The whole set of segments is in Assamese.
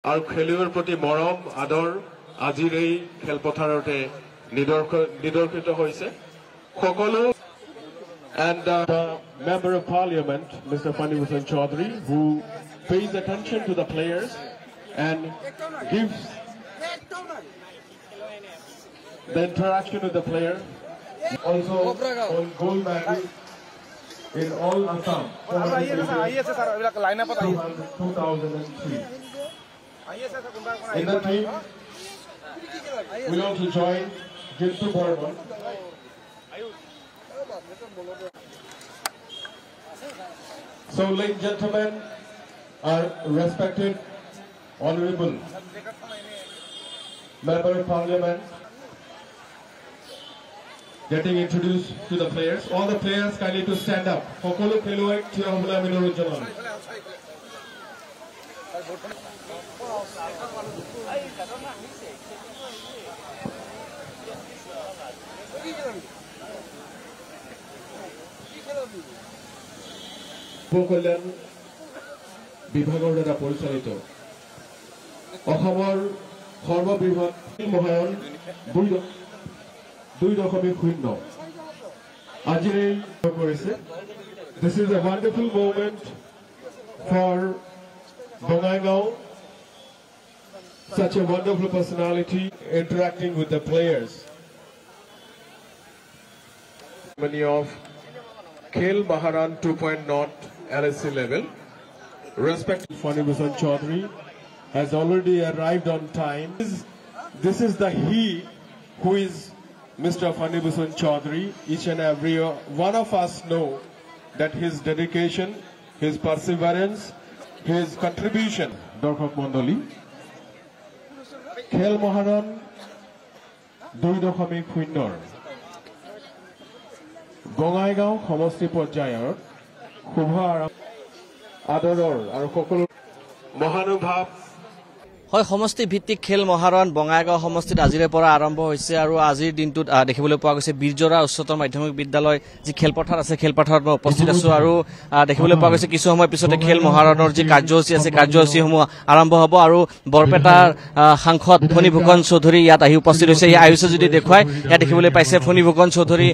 আৰু খেলুৱৈৰ প্ৰতি মৰম আদৰ আজিৰ এই খেলপথাৰতে নিদৰ্শিত হৈছে সকলো and the Member of Parliament Mr. Fani Hussain Chaudhary who pays attention to the players and gives the interaction with the player also on gold medal in all Assam 2003 in the team we also join Gintu Borman. So ladies and gentlemen, our respected honorable Member of Parliament getting introduced to the players. All the players kindly to stand up. Hokolo Keloi Tiramula Minorujalan. উপকল্যাণ বিভাগৰ দ্বাৰা পৰিচালিত অসমৰ সৰ্ববৃহৎ মহায়ন 2.0 আজি কৰিছে This is a wonderful moment for Bongaigaon, such a wonderful personality interacting with the players. Many of Khel Maharan 2.0 LSC level. Respected Fani Hussain Chaudhary has already arrived on time. This is the he who is Mr. Fani Hussain Chaudhary. Each and every one of us know that his dedication, his perseverance, his contribution. Dorkhok Mondoli. Khel Maharan 2.0 Bongaigaon সমষ্টি পৰ্যায়ৰ শুভ আদৰৰ আৰু সকলো মহানুভাৱ হয় সমষ্টি ভিত্তিক খেল মহাৰণ বঙাইগাঁও সমষ্টিত আজিৰে পৰা আৰম্ভ হৈছে আৰু আজিৰ দিনটোত দেখিবলৈ পোৱা গৈছে বীৰজৰা উচ্চতৰ মাধ্যমিক বিদ্যালয় যি খেলপথাৰ আছে খেলপথাৰত মই উপস্থিত আছো আৰু দেখিবলৈ পোৱা গৈছে কিছু সময় পিছতে খেল মহাৰণৰ যি কাৰ্যসূচী আছে কাৰ্যসূচীসমূহ আৰম্ভ হ'ব আৰু বৰপেটাৰ সাংসদ ফণী ফুকন চৌধুৰী ইয়াত আহি উপস্থিত হৈছে এই আয়ুষ যদি দেখুৱাই ইয়াত দেখিবলৈ পাইছে ফণী ফুকন চৌধুৰী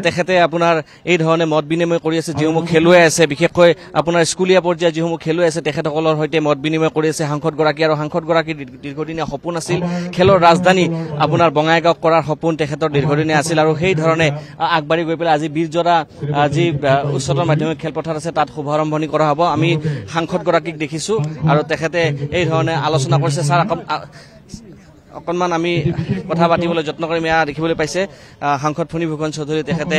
তেখেতে আপোনাৰ এই ধৰণে মত বিনিময় কৰি আছে যিসমূহ খেলুৱৈ আছে বিশেষকৈ আপোনাৰ স্কুলীয়া পৰ্যায়ৰ যিসমূহ খেলুৱৈ আছে তেখেতসকলৰ সৈতে মত বিনিময় কৰি আছে সাংসদগৰাকী আৰু সাংসদগৰাকী দীৰ্ঘদিনীয়া সপোন আছিল খেলৰ ৰাজধানী আপোনাৰ বঙাইগাঁও কৰাৰ সপোন তেখেতৰ দীৰ্ঘদিনীয়া আছিল আৰু সেই ধৰণে আগবাঢ়ি গৈ পেলাই আজি বীৰজৰা যি উচ্চতৰ মাধ্যমিক খেলপথাৰ আছে তাত শুভাৰম্ভণি কৰা হ'ব আমি সাংসদগৰাকীক দেখিছো আৰু তেখেতে এই ধৰণে আলোচনা কৰিছে ছাৰ অকণমান আমি কথা পাতিবলৈ যত্ন কৰিম এয়া দেখিবলৈ পাইছে সাংসদ ফণী ফুকন চৌধুৰী তেখেতে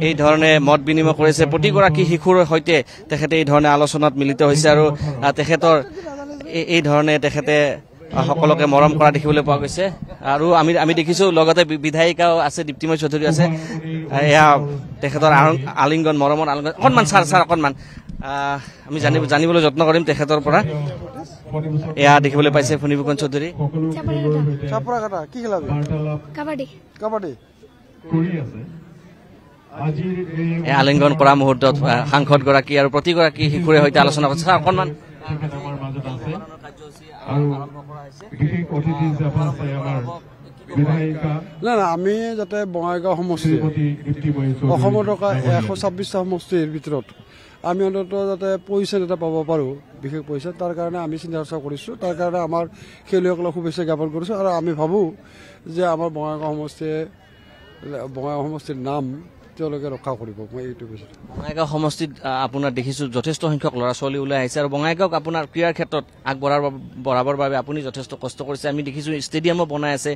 এই ধৰণে মত বিনিময় কৰিছে প্ৰতিগৰাকী শিশুৰ সৈতে তেখেতে এই ধৰণে আলোচনাত মিলিত হৈছে আৰু তেখেতৰ এই ধৰণে তেখেতে সকলোকে মৰম কৰা দেখিবলৈ পোৱা গৈছে আৰু আমি দেখিছো লগতে বিধায়িকাও আছে দীপ্তিময় চৌধুৰী আছে এয়া তেখেতৰ আলিংগন মৰমৰ আলিংগন অকণমান ছাৰ অকণমান আমি জানিবলৈ যত্ন কৰিম তেখেতৰ পৰা এয়া দেখিবলৈ পাইছে ফণী ফুকন চৌধুৰী আলিংগন কৰা মুহূৰ্তত সাংসদগৰাকী আৰু প্ৰতিগৰাকী শিশুৰে সৈতে আলোচনা কৰিছে ছাৰ অকণমান না আমি যাতে বঙাইগাঁও সমষ্টি অসমত থকা 126টা সমষ্টিৰ ভিতৰত আমি অন্তত যাতে পজিশ্যন এটা পাব পাৰোঁ বিশেষ পজিশ্যন তাৰ কাৰণে আমি চিন্তা চৰ্চা কৰিছোঁ তাৰ কাৰণে আমাৰ খেলুৱৈসকলক শুভেচ্ছা জ্ঞাপন কৰিছোঁ আৰু আমি ভাবোঁ যে আমাৰ বঙাইগাঁও সমষ্টিৰ নাম তেওঁলোকে ৰক্ষা কৰিব মই এইটো কৈছোঁ বঙাইগাঁও সমষ্টিত আপোনাৰ দেখিছোঁ যথেষ্ট সংখ্যক ল'ৰা ছোৱালী ওলাই আহিছে আৰু বঙাইগাঁওক আপোনাৰ ক্ৰীড়াৰ ক্ষেত্ৰত আগবঢ়াবৰ বাবে আপুনি যথেষ্ট কষ্ট কৰিছে আমি দেখিছোঁ ষ্টেডিয়ামো বনাই আছে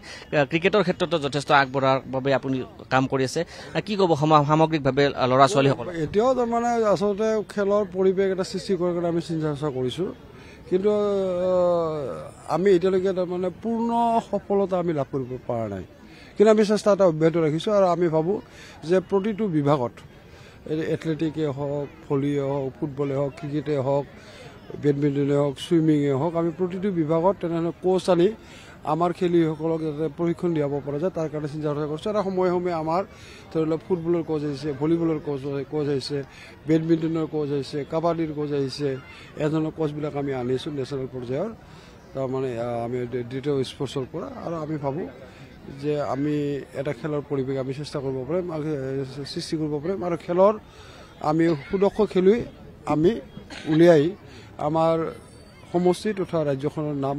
ক্ৰিকেটৰ ক্ষেত্ৰতো যথেষ্ট আগবঢ়াৰ বাবে আপুনি কাম কৰি আছে কি ক'ব সামগ্ৰিকভাৱে ল'ৰা ছোৱালীসকল এতিয়াও তাৰমানে আচলতে খেলৰ পৰিৱেশ এটা সৃষ্টি কৰাৰ কাৰণে আমি চিন্তা চৰ্চা কৰিছোঁ কিন্তু আমি এতিয়ালৈকে তাৰমানে পূৰ্ণ সফলতা আমি লাভ কৰিব পৰা নাই কিন্তু আমি চেষ্টা এটা অব্যাহত ৰাখিছোঁ আৰু আমি ভাবোঁ যে প্ৰতিটো বিভাগত এথলেটিকেই হওক ভলীয়ে হওক ফুটবলে হওক ক্ৰিকেটেই হওক বেডমিণ্টনে হওক ছুইমিঙে হওক আমি প্ৰতিটো বিভাগত তেনেধৰণে কোচ আনি আমাৰ খেলুৱৈসকলক যাতে প্ৰশিক্ষণ দিয়াব পৰা যায় তাৰ কাৰণে চিন্তা চৰ্চা কৰিছোঁ আৰু সময়ে সময়ে আমাৰ ধৰি লওক ফুটবলৰ কোচ আহিছে ভলীবলৰ কোচ আহিছে বেডমিণ্টনৰ কোচ আহিছে কাবাডীৰ কোচ আহিছে এনেধৰণৰ কোচবিলাক আমি আনিছোঁ নেশ্যনেল পৰ্যায়ৰ তাৰমানে আমি দ্বিতীয় স্পৰ্টছৰ পৰা আৰু আমি ভাবোঁ যে আমি এটা খেলৰ পৰিৱেশ আমি চেষ্টা কৰিব পাৰিম আৰু সৃষ্টি কৰিব পাৰিম আৰু খেলৰ আমি সুদক্ষ খেলুৱৈ আমি উলিয়াই আমাৰ সমষ্টি তথা ৰাজ্যখনৰ নাম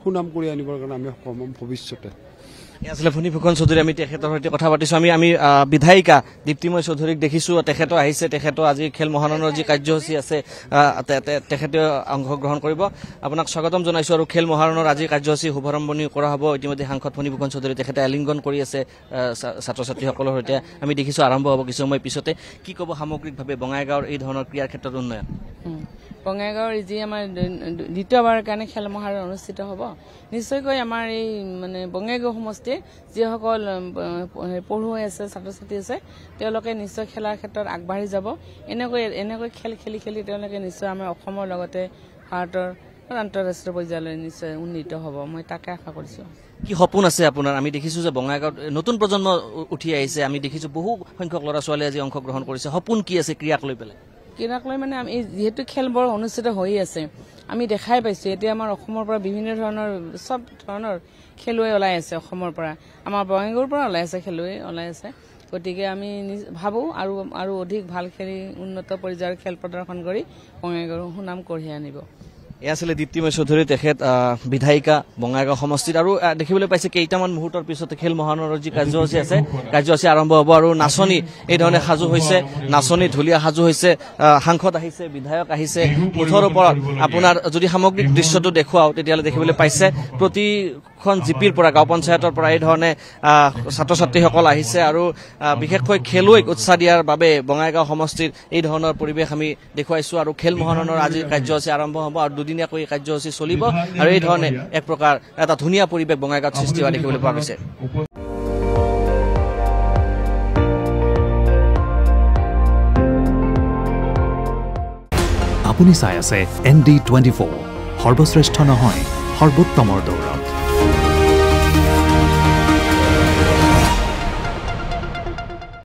সুনাম কৰি আনিবৰ কাৰণে আমি সক্ষম হ'ম ভৱিষ্যতে। আসলে ফণীভূষণ চৌধুৰী আমি তেখেতৰ সৈতে কথা পাতিছোঁ। আমি বিধায়িকা দীপ্তিময় চৌধুৰীক দেখিছোঁ, তেখেতো আহিছে, তেখেতো আজি খেল মহাৰণৰ যি কাৰ্যসূচী আছে তেখেতে অংশগ্ৰহণ কৰিব। আপোনাক স্বাগতম জনাইছোঁ আৰু খেল মহাৰণৰ আজি কাৰ্যসূচী শুভাৰম্ভণি কৰা হ'ব। ইতিমধ্যে সাংসদ ফণীভূষণ চৌধুৰী তেখেতে আলিংগন কৰি আছে ছাত্ৰ ছাত্ৰীসকলৰ সৈতে। আমি দেখিছোঁ আৰম্ভ হ'ব কিছু সময় পিছতে। কি ক'ব সামগ্ৰিকভাৱে বঙাইগাঁৱৰ এই ধৰণৰ ক্ৰীড়াৰ ক্ষেত্ৰত উন্নয়ন? বঙাইগাঁৱৰ যি আমাৰ দ্বিতীয়বাৰৰ কাৰণে খেল মহাৰণ অনুষ্ঠিত হ'ব, নিশ্চয়কৈ আমাৰ এই মানে বঙাইগাঁও সমষ্টিৰ যিসকল পঢ়ুৱৈ আছে ছাত্ৰ ছাত্ৰী আছে তেওঁলোকে নিশ্চয় খেলাৰ ক্ষেত্ৰত আগবাঢ়ি যাব। এনেকৈ খেল খেলি খেলি তেওঁলোকে নিশ্চয় আমাৰ অসমৰ লগতে ভাৰতৰ আন্তঃৰাষ্ট্ৰীয় পৰ্যায়লৈ নিশ্চয় উন্নীত হ'ব, মই তাকে আশা কৰিছোঁ। কি সপোন আছে আপোনাৰ? আমি দেখিছোঁ যে বঙাইগাঁৱত নতুন প্ৰজন্ম উঠি আহিছে, আমি দেখিছোঁ বহু সংখ্যক ল'ৰা ছোৱালীয়ে আজি অংশগ্ৰহণ কৰিছে। সপোন কি আছে ক্ৰীড়াক লৈ পেলাই? ক্ৰীড়াক লৈ মানে আমি যিহেতু খেলবোৰ অনুষ্ঠিত হৈ আছে, আমি দেখাই পাইছোঁ এতিয়া আমাৰ অসমৰ পৰা বিভিন্ন ধৰণৰ চব ধৰণৰ খেলুৱৈ ওলাই আছে। অসমৰ পৰা আমাৰ বঙাইগাঁৱৰ পৰা ওলাই আছে, খেলুৱৈ ওলাই আছে। গতিকে আমি ভাবোঁ আৰু অধিক ভাল খেলি উন্নত পৰ্যায়ৰ খেল প্ৰদৰ্শন কৰি বঙাইগাঁৱৰ সুনাম কঢ়িয়াই আনিব। এয়া আছিলে দীপ্তিময় চৌধুৰী, তেখেত বিধায়িকা বঙাইগাঁও সমষ্টিত। আৰু দেখিবলৈ পাইছে কেইটামান মুহূৰ্তৰ পিছতে খেল মহাৰণৰ যি কাৰ্যসূচী আছে কাৰ্যসূচী আৰম্ভ হ'ব আৰু নাচনী এই ধৰণে সাজু হৈছে, নাচনী ঢুলীয়া সাজু হৈছে, সাংসদ আহিছে, বিধায়ক আহিছে। মুঠৰ ওপৰত আপোনাৰ যদি সামগ্ৰিক দৃশ্যটো দেখুৱাওঁ তেতিয়াহ'লে দেখিবলৈ পাইছে প্ৰতিখন জিপিৰ পৰা গাঁও পঞ্চায়তৰ পৰা এই ধৰণে ছাত্ৰ ছাত্ৰীসকল আহিছে আৰু বিশেষকৈ খেলুৱৈক উৎসাহ দিয়াৰ বাবে বঙাইগাঁও সমষ্টিৰ এই ধৰণৰ পৰিৱেশ আমি দেখুৱাইছোঁ। আৰু খেল মহাৰণৰ আজি কাৰ্যসূচী আৰম্ভ হ'ব আৰু দুদিনীয়াকৈ এই কাৰ্যসূচী চলিব আৰু এই ধৰণে এক প্ৰকাৰ এটা ধুনীয়া পৰিৱেশ বঙাইগাঁৱত সৃষ্টি হোৱা দেখিবলৈ পোৱা গৈছে। আপুনি চাই আছে ND24, সৰ্বশ্ৰেষ্ঠ নহয় সৰ্বোত্তমৰ দৌৰ।